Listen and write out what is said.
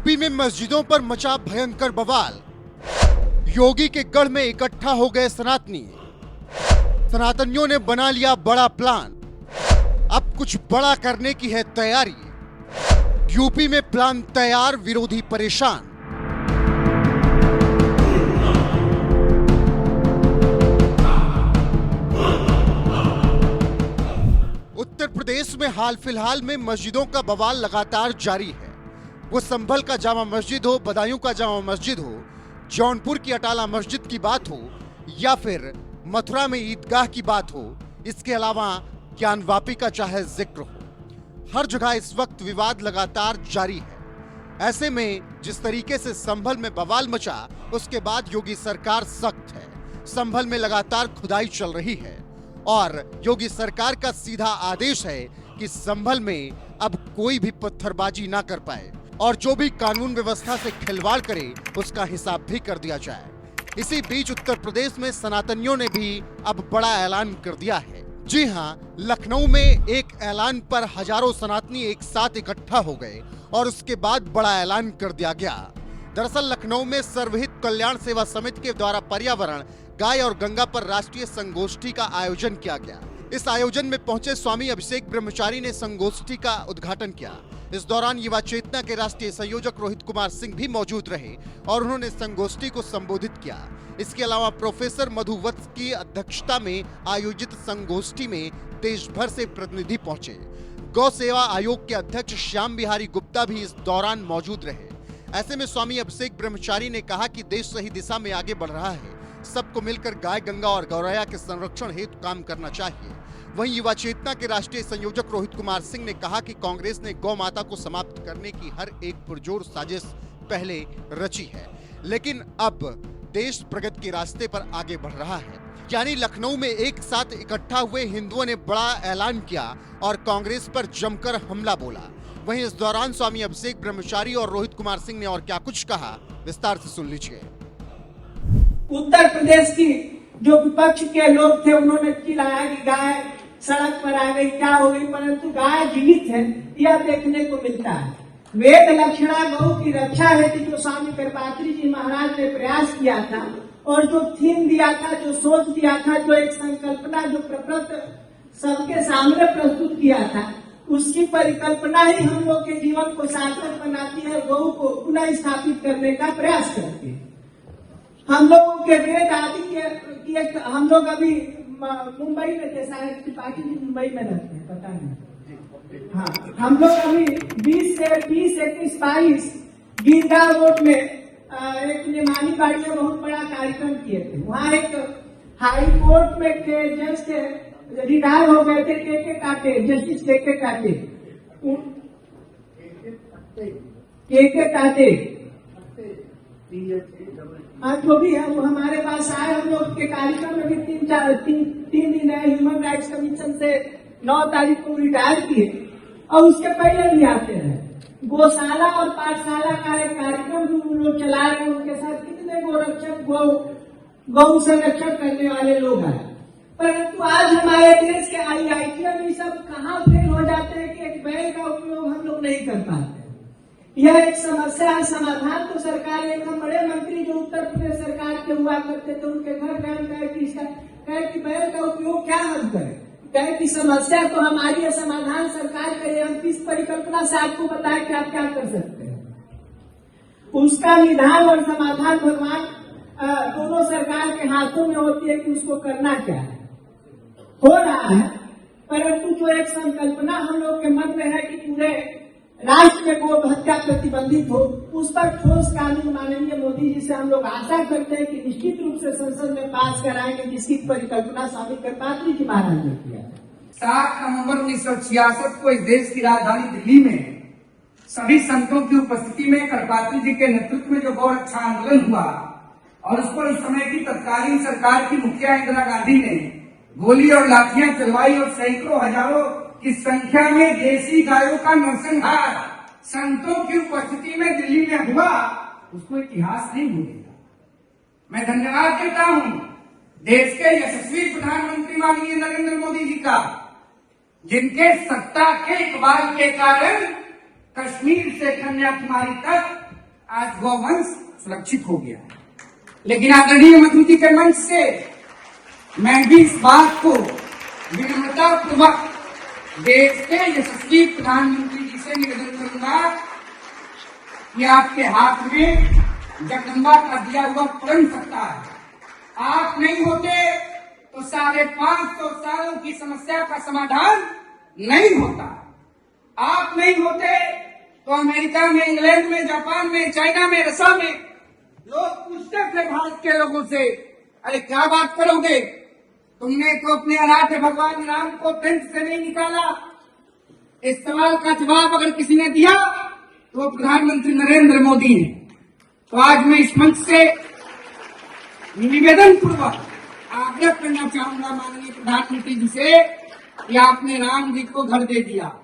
UP में मस्जिदों पर मचा भयंकर बवाल। योगी के गढ़ में इकट्ठा हो गए सनातनी। सनातनियों ने बना लिया बड़ा प्लान। अब कुछ बड़ा करने की है तैयारी। यूपी में प्लान तैयार, विरोधी परेशान। उत्तर प्रदेश में हाल फिलहाल में मस्जिदों का बवाल लगातार जारी है। वो संभल का जामा मस्जिद हो, बदायूं का जामा मस्जिद हो, जौनपुर की अटाला मस्जिद की बात हो या फिर मथुरा में ईदगाह की बात हो, इसके अलावा ज्ञानवापी का चाहे जिक्र हो, हर जगह इस वक्त विवाद लगातार जारी है। ऐसे में जिस तरीके से संभल में बवाल मचा, उसके बाद योगी सरकार सख्त है। संभल में लगातार खुदाई चल रही है और योगी सरकार का सीधा आदेश है कि संभल में अब कोई भी पत्थरबाजी ना कर पाए और जो भी कानून व्यवस्था से खिलवाड़ करे उसका हिसाब भी कर दिया जाए। इसी बीच उत्तर प्रदेश में सनातनियों ने भी अब बड़ा ऐलान कर दिया है। जी हां, लखनऊ में एक ऐलान पर हजारों सनातनी एक साथ इकट्ठा हो गए और उसके बाद बड़ा ऐलान कर दिया गया। दरअसल लखनऊ में सर्वहित कल्याण सेवा समिति के द्वारा पर्यावरण, गाय और गंगा पर राष्ट्रीय संगोष्ठी का आयोजन किया गया। इस आयोजन में पहुंचे स्वामी अभिषेक ब्रह्मचारी ने संगोष्ठी का उद्घाटन किया। इस दौरान युवा चेतना के राष्ट्रीय संयोजक रोहित कुमार सिंह भी मौजूद रहे और उन्होंने संगोष्ठी को संबोधित किया। इसके अलावा प्रोफेसर मधु वत्स की अध्यक्षता में आयोजित संगोष्ठी में देश भर से प्रतिनिधि पहुंचे। गौ सेवा आयोग के अध्यक्ष श्याम बिहारी गुप्ता भी इस दौरान मौजूद रहे। ऐसे में स्वामी अभिषेक ब्रह्मचारी ने कहा कि देश सही दिशा में आगे बढ़ रहा है। सबको मिलकर गाय, गंगा और गौरैया के संरक्षण हेतु काम करना चाहिए। वहीं युवा चेतना के राष्ट्रीय संयोजक रोहित कुमार सिंह ने कहा कि कांग्रेस ने गौ माता को समाप्त करने की हर एक पुरजोर साजिश पहले रची है, लेकिन अब देश प्रगति के रास्ते पर आगे बढ़ रहा है। यानी लखनऊ में एक साथ इकट्ठा हुए हिंदुओं ने बड़ा ऐलान किया और कांग्रेस पर जमकर हमला बोला। वहीं इस दौरान स्वामी अभिषेक ब्रह्मचारी और रोहित कुमार सिंह ने और क्या कुछ कहा, विस्तार से सुन लीजिए। उत्तर प्रदेश की जो विपक्ष के लोग थे उन्होंने चिल्लाया कि गाय सड़क पर आ गई, क्या हो गई, परंतु गाय जीवित है यह देखने को मिलता है। वेद लक्षणा गौ की रक्षा हेतु जो स्वामी कृपात्री जी महाराज ने प्रयास किया था और जो थीम दिया था, जो सोच दिया था, जो एक संकल्पना जो सबके सामने प्रस्तुत किया था, उसकी परिकल्पना ही हम लोग के जीवन को सार्थक बनाती है। गौ को पुनः स्थापित करने का प्रयास करती है। हम लोगों के वेद आदि के हम लोग अभी मुंबई में थे, शायद त्रिपाठी जी मुंबई में रहते हैं, पता नहीं। हाँ, हम लोग अभी 20 से 20, 21, 22 गिरगांव रोड में एक निमानी बाड़ी में बहुत बड़ा कार्यक्रम किए थे। वहाँ एक हाई कोर्ट में के जज थे, रिटायर हो गए थे, के काटे, जस्टिस के काटे हाँ, जो भी है वो हमारे पास आए। हम लोग के कार्यक्रम में भी तीन दिन है। ह्यूमन राइट्स कमीशन से 9 तारीख को रिटायर किए और उसके पहले भी आते हैं। गौशाला और पाठशाला का एक कार्यक्रम भी उन लोग चला रहे हैं। उनके साथ कितने गोरक्षक, गौ संरक्षण करने वाले लोग हैं। परंतु आज हमारे देश के IIT में सब कहाँ फेल हो जाते हैं कि एक बैल का उपयोग हम लोग नहीं कर पाते। यह एक समस्या है। समाधान तो सरकार, एक हम बड़े मंत्री जो उत्तर प्रदेश सरकार के हुआ करते थे, उनके घर गए कि बैल का उपयोग क्या हम करें, कहे कि समस्या तो हमारी है, समाधान सरकार करे। हम किस परिकल्पना से आपको बताएं कि आप क्या कर सकते हैं। उसका निदान और समाधान भगवान दोनों सरकार के हाथों में होती है कि उसको करना क्या है। हो रहा है, परंतु जो एक संकल्पना हम लोग के मन में है कि पूरे राष्ट्र में गौ हत्या प्रतिबंधित हो, उस पर ठोस कानून माननीय मोदी जी से हम लोग आशा करते हैं कि निश्चित रूप से संसद में पास कराएंगे, जिसकी परिकल्पना स्वामी कृपात्री जी महाराज ने किया। 7 नवंबर 1966 को इस देश की राजधानी दिल्ली में सभी संतों की उपस्थिति में कृपात्री जी के नेतृत्व में जो गौ रक्षा आंदोलन हुआ और उस पर उस समय की तत्कालीन सरकार की मुखिया इंदिरा गांधी ने गोली और लाठियां चलवाई और सैकड़ों हजारों की संख्या में देसी गायों का नरसंहार संतों की उपस्थिति में दिल्ली में हुआ, उसको इतिहास नहीं भूलेगा। मैं धन्यवाद देता हूं देश के यशस्वी प्रधानमंत्री माननीय नरेंद्र मोदी जी का, जिनके सत्ता के इकबाल के कारण कश्मीर से कन्याकुमारी तक आज गौवंश सुरक्षित हो गया है। लेकिन आदरणीय मंत्री जी के मंच से मैं भी इस बात को विनम्रता पूर्वक देश के यशस्वी प्रधानमंत्री जी से निवेदन करूंगा कि आपके हाथ में जगदम्बा का दिया हुआ परम सत्ता है। आप नहीं होते तो 550 सालों की समस्या का समाधान नहीं होता। आप नहीं होते तो अमेरिका में, इंग्लैंड में, जापान में, चाइना में, रशिया में लोग पूछते थे भारत के लोगों से, अरे क्या बात करोगे, तुमने तो अपने अनाथ भगवान राम को टेंट से नहीं निकाला। इस सवाल का जवाब अगर किसी ने दिया तो वो प्रधानमंत्री नरेंद्र मोदी है। तो आज मैं इस मंच से निवेदन पूर्वक आग्रह करना चाहूंगा माननीय प्रधानमंत्री जी से कि आपने राम जी को घर दे दिया।